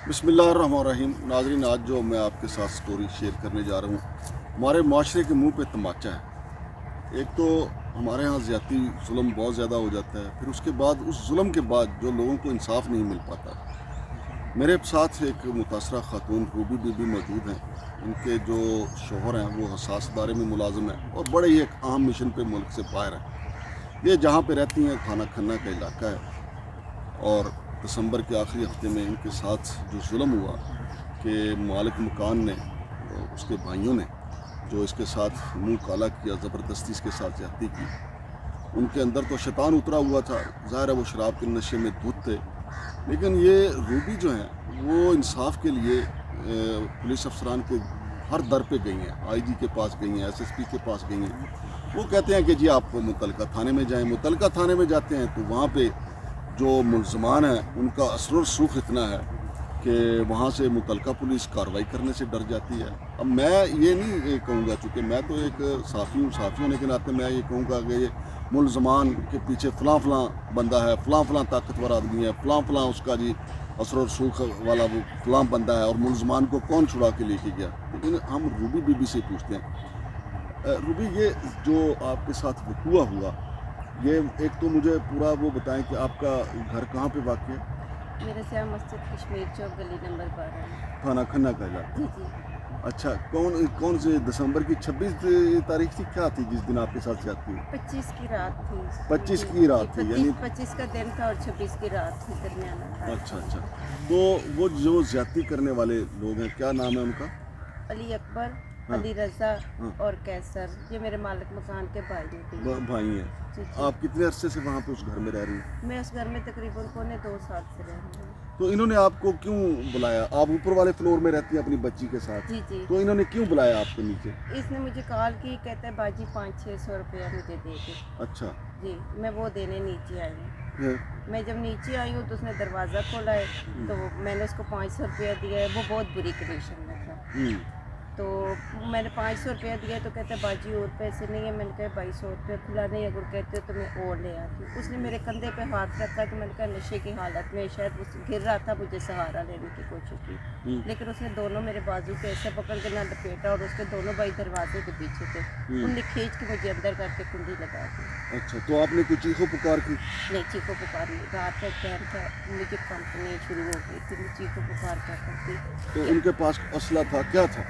بسم اللہ الرحمن الرحیم۔ ناظرین، آج جو میں آپ کے ساتھ سٹوری شیئر کرنے جا رہا ہوں، ہمارے معاشرے کے منہ پہ تماچا ہے۔ ایک تو ہمارے ہاں زیادتی ظلم بہت زیادہ ہو جاتا ہے، پھر اس کے بعد اس ظلم کے بعد جو لوگوں کو انصاف نہیں مل پاتا۔ میرے ساتھ ایک متاثرہ خاتون روبی بی بی موجود ہیں۔ ان کے جو شوہر ہیں وہ حساس ادارے میں ملازم ہیں اور بڑے ہی ایک اہم مشن پہ ملک سے باہر ہیں۔ یہ جہاں پہ رہتی ہیں تھانہ کھنہ کا علاقہ ہے، اور دسمبر کے آخری ہفتے میں ان کے ساتھ جو ظلم ہوا کہ مالک مکان نے، اس کے بھائیوں نے جو اس کے ساتھ منہ کالا کیا، زبردستی اس کے ساتھ زیادتی کی۔ ان کے اندر تو شیطان اترا ہوا تھا، ظاہر ہے وہ شراب کے نشے میں دھت تھے، لیکن یہ روبی جو ہیں وہ انصاف کے لیے پولیس افسران کے ہر در پہ گئی ہیں، آئی جی کے پاس گئی ہیں، ایس ایس پی کے پاس گئی ہیں۔ وہ کہتے ہیں کہ جی آپ متعلقہ تھانے میں جائیں۔ متعلقہ تھانے میں جاتے ہیں تو وہاں پہ جو ملزمان ہیں ان کا اثر و رسوخ اتنا ہے کہ وہاں سے متعلقہ پولیس کارروائی کرنے سے ڈر جاتی ہے۔ اب میں یہ نہیں کہوں گا، چونکہ میں تو ایک صحافی ہوں، صحافی ہونے کے ناطے میں یہ کہوں گا کہ یہ ملزمان کے پیچھے فلاں فلاں بندہ ہے، فلاں فلاں طاقتور آدمی ہے، فلاں فلاں اس کا جی اثر و رسوخ والا وہ فلاں بندہ ہے، اور ملزمان کو کون چھڑا کے لے کے گیا۔ لیکن ہم روبی بی بی سے پوچھتے ہیں، روبی یہ جو آپ کے ساتھ وقوع ہوا، یہ ایک تو مجھے پورا وہ بتائیں کہ آپ کا گھر کہاں پہ واقع ہے؟ میرا سیاہ مسجد کشمیر چوک گلی نمبر 12 میں۔ تھانہ کھنہ کا علاقہ۔ جی جی، اچھا، کون سے دسمبر کی 26 تاریخ تھی کیا تھی جس دن آپ کے ساتھ زیادتی ہوئی؟ 25 کی رات تھی۔ 25 جی کی جی، رات تھی، یعنی 25 کا دن تھا اور 26 کی رات تھی، درمیانہ تاریخ اچھا تھی۔ اچھا۔ تو وہ جو زیادتی کرنے والے لوگ ہیں، کیا نام ہے ان کا؟ علی اکبر، ہاں علی رضا ہاں، اور کیسر، یہ میرے مالک مکان کے بھائی ہیں۔ بھائی ہیں۔ جی جی، آپ کتنے عرصے سے وہاں پہ اس گھر میں رہ رہی ہیں؟ میں اس گھر میں تقریباً 2.25 سال سے رہ رہی ہوں۔ تو انہوں نے آپ کو کیوں بلایا؟ آپ اوپر والے فلور میں رہتی ہیں اپنی بچی کے ساتھ، جی جی، تو انہوں نے کیوں بلایا آپ کو نیچے؟ اس نے مجھے کال کی، کہتا ہے باجی 500-600 روپیہ مجھے دے دے۔ اچھا، جی، میں وہ دینے نیچے آئی ہوں۔ پھر میں جب نیچے آئی ہوں تو اس نے دروازہ کھولا ہے، تو میں نے اس کو 500 روپیہ دیا ہے۔ وہ بہت بری کنڈیشن میں تھا، تو میں نے 500 روپیہ دیا تو کہتے باجی اور پیسے نہیں ہیں۔ میں نے کہا 2200 روپیہ کھلا نہیں، اگر کہتے ہو تو میں اور لے آتی ہوں۔ اس نے میرے کندھے پہ ہاتھ رکھا تو میں نے کہا نشے کی حالت میں شاید وہ گر رہا تھا، مجھے سہارا لینے کی کوشش کی، لیکن اس نے دونوں میرے بازو پہ ایسے پکڑ کے نہ لپیٹا، اور اس کے دونوں بھائی دروازے کے پیچھے تھے، ان نے کھینچ کے مجھے اندر کر کے کنڈی لگا دی۔ اچھا، تو آپ نے کوئی چیخو پکار کی؟ نہیں، چیخو پکار نہیں، رات کا ٹائم تھا، مجھے کمپنی شروع ہو گئی تھی، میں چیخو پکار کیا کرتی۔ تو ان کے پاس اسلحہ تھا، کیا تھا؟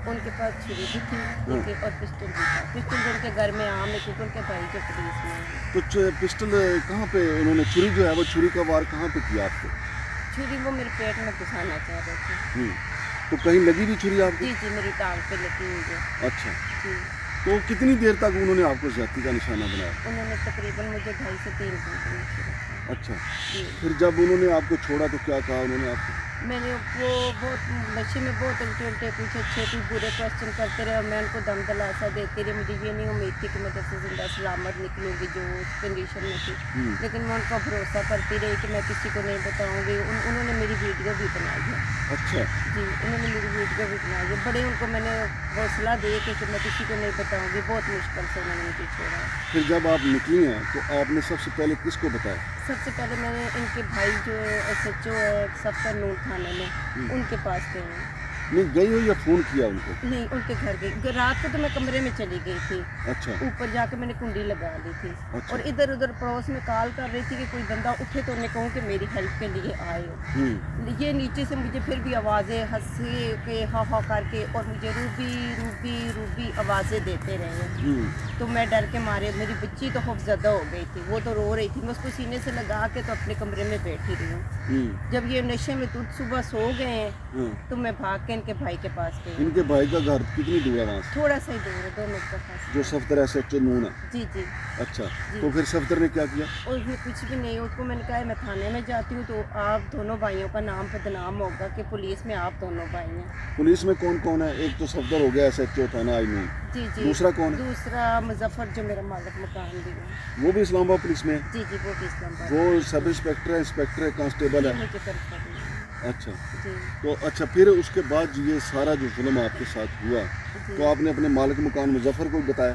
ان کے پاس چھری بھی تھی لیکن، اور پسٹل بھی تھا۔ پسٹل جو ان کے گھر میں عام ہے کیونکہ ان کے بھائی جو پولیس میں ہیں۔ تو پسٹل کہاں پہ انہوں نے چھری جو ہے وہ چھری کا وار کہاں پہ کیا آپ کو؟ چھری وہ میرے پیٹ میں گھسانا چاہ رہے تھے۔ تو کہیں لگی بھی چھری آپ کو؟ جی جی، میری ٹانگ پہ لگی ہوئی ہے۔ اچھا، جی، تو کتنی دیر تک انہوں نے آپ کو زیادتی کا نشانہ بنایا؟ انہوں نے تقریباً مجھے 2.5 سے 3 گھنٹے نیچے رکھا۔ اچھا، جی، پھر جب انہوں نے آپ کو چھوڑا تو کیا کہا انہوں نے آپ کو؟ میں نے وہ بہت نشے میں بہت الٹے الٹے کچھ اچھے بھی برے کوشچن کرتے رہے، اور میں ان کو دم دلاسا دیتی رہی۔ مجھے یہ نہیں امید تھی کہ میں جب سے زندہ سلامت نکلوں گی جو اس کنڈیشن میں تھی، لیکن میں ان کو بھروسہ کرتی رہی کہ میں کسی کو نہیں بتاؤں گی۔ انہوں نے میری ویڈیو بھی بنائی ہے۔ اچھا، جی، انہوں نے میری ویڈیو بھی بنائی ہے، بڑے ان کو میں نے حوصلہ دے کہ میں کسی کو نہیں بتاؤں گی، بہت مشکل سے انہوں نے مجھے چھوڑا۔ پھر جب آپ نکلی ہیں تو آپ نے سب سے پہلے کس کو بتایا؟ سب سے پہلے میں نے ان کے بھائی جو ہے ایس ایچ او ہے سفتر نور تھانے میں، ان کے پاس گئی ہوں۔ نہیں گئی ہو یا فون کیا ان کو؟ نہیں، ان کے گھر گئی، رات کو تو میں کمرے میں چلی گئی تھی، اچھا اوپر جا کے میں نے کنڈی لگا لی تھی، اچھا، اور ادھر ادھر پڑوس میں کال کر رہی تھی کہ کوئی بندہ اٹھے تو انہیں کہوں کہ میری ہیلپ کے لیے آئے ہو۔ یہ نیچے سے مجھے پھر بھی آوازیں ہنسی کے ہا ہا کر کے، اور مجھے روبی روبی روبی آوازیں دیتے رہے، تو میں ڈر کے مارے، میری بچی تو خوف زدہ ہو گئی تھی، وہ تو رو رہی تھی، میں اس کو سینے سے لگا کے تو اپنے کمرے میں بیٹھی رہی ہوں۔ جب یہ نشے میں تجھ صبح سو گئے ہیں تو میں بھاگ کے ان کے بھائی کے پاس گئی۔ ان کے بھائی کا گھر کتنی دور ہے وہاں سے؟ تھوڑا سا ہی دور ہے، 2 منٹ کا فاصلہ۔ جو صفتر ایس ایچ او نون ہے؟ جی جی، اچھا، جی، تو پھر صفتر نے کیا کیا؟ اور اس میں کچھ بھی نہیں، اس کو میں نے کہا میں تھانے میں جاتی ہوں تو آپ دونوں بھائیوں کا نام بدنام ہوگا کہ پولیس میں آپ دونوں بھائی ہیں۔ پولیس میں کون کون ہے؟ ایک تو صفدر ہو گیا ایس ایچ او تھانہ آئی نون، جی جی، دوسرا کون ہے؟ دوسرا مظفر جو میرا مالک مکان بھی ہے۔ وہ بھی اسلام آباد پولیس میں ہے؟ جی جی، وہ بھی اسلام آباد۔ وہ سب انسپیکٹر ہے، انسپیکٹر ہے، کانسٹیبل ہے؟ مجھے کنفرم نہیں ہے۔ اچھا، جی تو اچھا، پھر اس کے بعد یہ سارا جو ظلم آپ کے ساتھ ہوا جی، تو آپ نے اپنے مالک مکان مظفر کو بتایا؟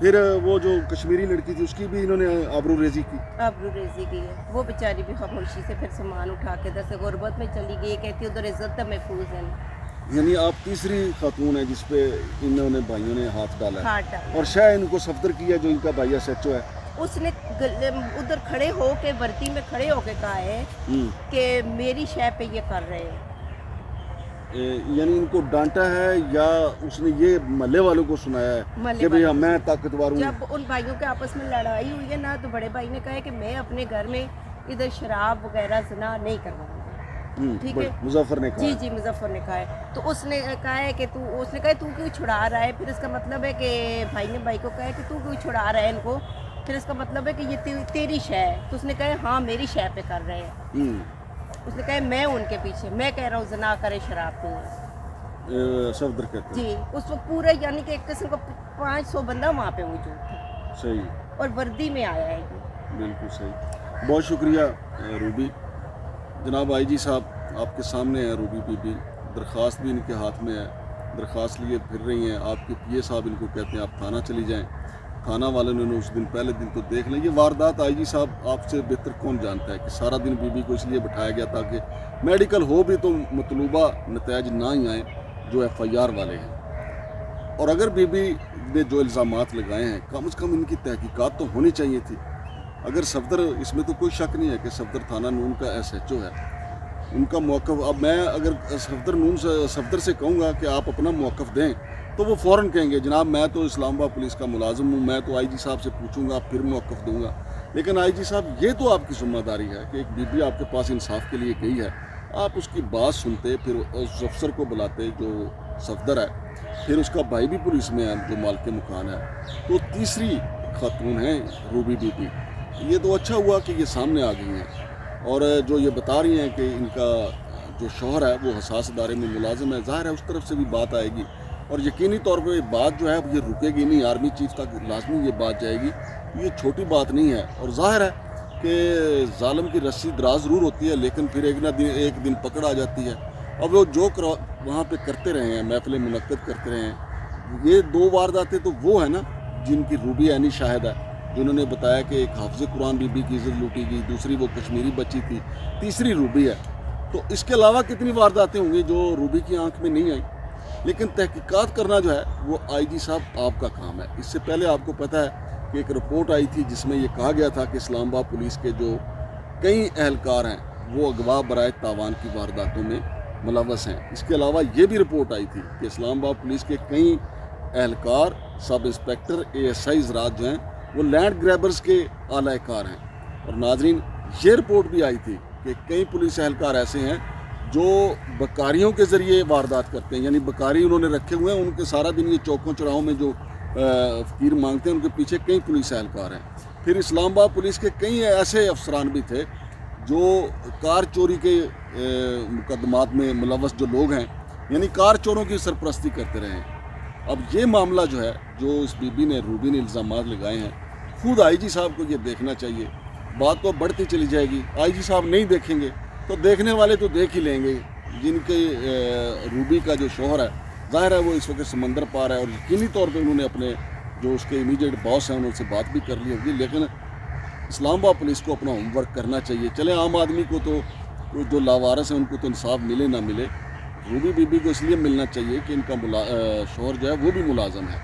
پھر وہ جو کشمیری لڑکی تھی اس کی بھی انہوں نے آبرو ریزی کی. آبرو ریزی کی ہے. وہ بیچاری بھی خاموشی سے پھر سامان اٹھا کے ادھر سے غربت میں چلی گئی, کہتی ادھر عزت تو محفوظ ہے. یعنی آپ تیسری خاتون ہیں جس پہ انہوں نے بھائیوں نے ہاتھ ڈالا ہے, ہاتھ ڈالا. اور شاید ان کو صفدر کیا جو ان کا بھائی ایس ایچ او ہے. اس نے ادھر کھڑے ہو کے وردی میں کھڑے ہو کے کہا ہے کہ میری شے پہ یہ کر رہے ہیں. یعنی ان کو ڈانٹا ہے یا اس نے یہ محلے والوں کو سنایا ہے کہ بھئی میں طاقتور ہوں؟ جب ان بھائیوں کے آپس میں لڑائی ہوئی ہے نا, تو بڑے بھائی نے کہا ہے کہ میں اپنے گھر میں ادھر شراب وغیرہ زنا نہیں کرواؤں گا. ٹھیک ہے, مظفر نے کہا. جی مظفر نے کہا ہے. تو اس نے کہا ہے کہ اس نے کہا تو کیوں چھڑا رہا ہے. پھر اس کا مطلب ہے کہ بھائی نے بھائی کو کہا ہے کہ تو کیوں چھڑا رہا ہے ان کو. پھر اس کا مطلب ہے کہ یہ تیری شے ہے. تو اس نے کہا ہاں میری شے پہ کر رہے ہیں. اس نے کہا میں ان کے پیچھے, میں کہہ رہا ہوں زنا کرے شراب پہ. صفدر کہتے ہیں. جی اس وقت پورا یعنی کہ ایک قسم کا 500 بندہ وہاں پہ موجود تھا. صحیح. اور وردی میں آیا ہے یہ. بالکل صحیح. بہت شکریہ روبی. جناب آئی جی صاحب آپ کے سامنے ہیں روبی بی بی. درخواست بھی ان کے ہاتھ میں ہے, درخواست لیے پھر رہی ہیں. آپ کے پی اے صاحب ان کو کہتے ہیں آپ تھانہ چلی جائیں. تھانہ والوں نے اس دن پہلے دن تو دیکھ لیں. یہ واردات آئی جی صاحب آپ سے بہتر کون جانتا ہے کہ سارا دن بی بی کو اس لیے بٹھایا گیا تاکہ میڈیکل ہو بھی تو مطلوبہ نتائج نہ ہی آئیں جو ایف آئی آر والے ہیں. اور اگر بی بی نے جو الزامات لگائے ہیں کم از کم ان کی تحقیقات تو ہونی چاہیے تھی. اگر صفدر, اس میں تو کوئی شک نہیں ہے کہ صفدر تھانہ نون کا ایس ایچ او ہے, ان کا موقف. اب میں اگر صفدر سے کہوں گا کہ آپ اپنا موقف دیں تو وہ فوراً کہیں گے جناب میں تو اسلام آباد پولیس کا ملازم ہوں, میں تو آئی جی صاحب سے پوچھوں گا پھر موقف دوں گا. لیکن آئی جی صاحب یہ تو آپ کی ذمہ داری ہے کہ ایک بی بی آپ کے پاس انصاف کے لیے گئی ہے, آپ اس کی بات سنتے, پھر اس افسر کو بلاتے جو صفدر ہے, پھر اس کا بھائی بھی پولیس میں ہے جو مالک مکان ہے. تو تیسری خاتون ہیں روبی بی بی. یہ تو اچھا ہوا کہ یہ سامنے آ گئی ہیں, اور جو یہ بتا رہی ہیں کہ ان کا جو شوہر ہے وہ حساس ادارے میں ملازم ہے. ظاہر ہے اس طرف سے بھی بات آئے گی, اور یقینی طور پہ بات جو ہے یہ رکے گی نہیں, آرمی چیف تک لازمی یہ بات جائے گی. یہ چھوٹی بات نہیں ہے. اور ظاہر ہے کہ ظالم کی رسی دراز ضرور ہوتی ہے, لیکن پھر ایک دن پکڑ آ جاتی ہے. اب وہ جو وہاں پہ کرتے رہے ہیں, محفلیں منعقد کرتے رہے ہیں, یہ 2 وارداتیں تو وہ ہیں نا جن کی روبی عینی شاہد ہے, جنہوں نے بتایا کہ ایک حافظ قرآن بی بی کی عزت لوٹی گئی, دوسری وہ کشمیری بچی تھی, تیسری روبی ہے. تو اس کے علاوہ کتنی وارداتیں ہوں گی جو روبی کی آنکھ میں نہیں آئیں. لیکن تحقیقات کرنا جو ہے وہ آئی جی صاحب آپ کا کام ہے. اس سے پہلے آپ کو پتہ ہے کہ ایک رپورٹ آئی تھی جس میں یہ کہا گیا تھا کہ اسلام آباد پولیس کے جو کئی اہلکار ہیں وہ اغوا برائے تاوان کی وارداتوں میں ملوث ہیں. اس کے علاوہ یہ بھی رپورٹ آئی تھی کہ اسلام آباد پولیس کے کئی اہلکار, سب انسپیکٹر, اے ایس آئی حضرات جو ہیں وہ لینڈ گریبرز کے اعلی کار ہیں. اور ناظرین یہ رپورٹ بھی آئی تھی کہ کئی پولیس اہلکار ایسے ہیں جو بکاریوں کے ذریعے واردات کرتے ہیں. یعنی بکاری انہوں نے رکھے ہوئے ہیں, ان کے سارا دن یہ چوکوں چوراہوں میں جو فقیر مانگتے ہیں ان کے پیچھے کئی پولیس اہلکار ہیں. پھر اسلام آباد پولیس کے کئی ایسے افسران بھی تھے جو کار چوری کے مقدمات میں ملوث جو لوگ ہیں, یعنی کار چوروں کی سرپرستی کرتے رہے ہیں. اب یہ معاملہ جو ہے جو اس بی بی نے روبی نے الزامات لگائے ہیں, خود آئی جی صاحب کو یہ دیکھنا چاہیے. بات تو بڑھتی چلی جائے گی, آئی جی صاحب نہیں دیکھیں گے تو دیکھنے والے تو دیکھ ہی لیں گے. جن کے روبی کا جو شوہر ہے ظاہر ہے وہ اس وقت سمندر پار ہے, اور یقینی طور پہ انہوں نے اپنے جو اس کے امیڈیٹ باس ہیں ان سے بات بھی کر لی ہوگی. لیکن اسلام آباد پولیس کو اپنا ہوم ورک کرنا چاہیے. چلے عام آدمی کو تو جو لاوارث ہیں ان کو تو انصاف ملے نہ ملے, روبی بی بی کو اس لیے ملنا چاہیے کہ ان کا شوہر جو ہے وہ بھی ملازم ہے,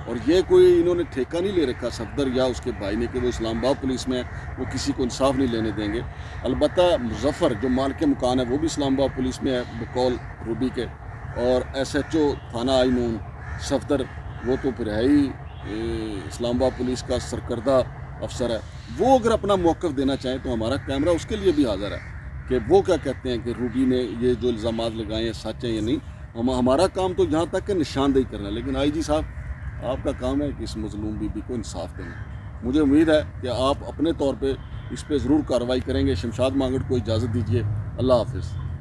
اور یہ کوئی انہوں نے ٹھیکہ نہیں لے رکھا صفدر یا اس کے بھائی نے کہ وہ اسلام آباد پولیس میں وہ کسی کو انصاف نہیں لینے دیں گے. البتہ مظفر جو مالک مکان ہے وہ بھی اسلام آباد پولیس میں ہے بقول روبی کے, اور ایس ایچ او تھانہ آئی نون صفدر وہ تو پھر ہے ہی اسلام آباد پولیس کا سرکردہ افسر ہے. وہ اگر اپنا موقف دینا چاہیں تو ہمارا کیمرہ اس کے لیے بھی حاضر ہے کہ وہ کیا کہتے ہیں کہ روبی نے یہ جو الزامات لگائے ہیں سچ ہیں یا نہیں. ہمارا کام تو یہاں تک کہ نشاندہی کرنا ہے, لیکن آئی جی صاحب آپ کا کام ہے کہ اس مظلوم بی بی کو انصاف دینا. مجھے امید ہے کہ آپ اپنے طور پہ اس پہ ضرور کارروائی کریں گے. شمشاد مانگڑ کو اجازت دیجیے. اللہ حافظ.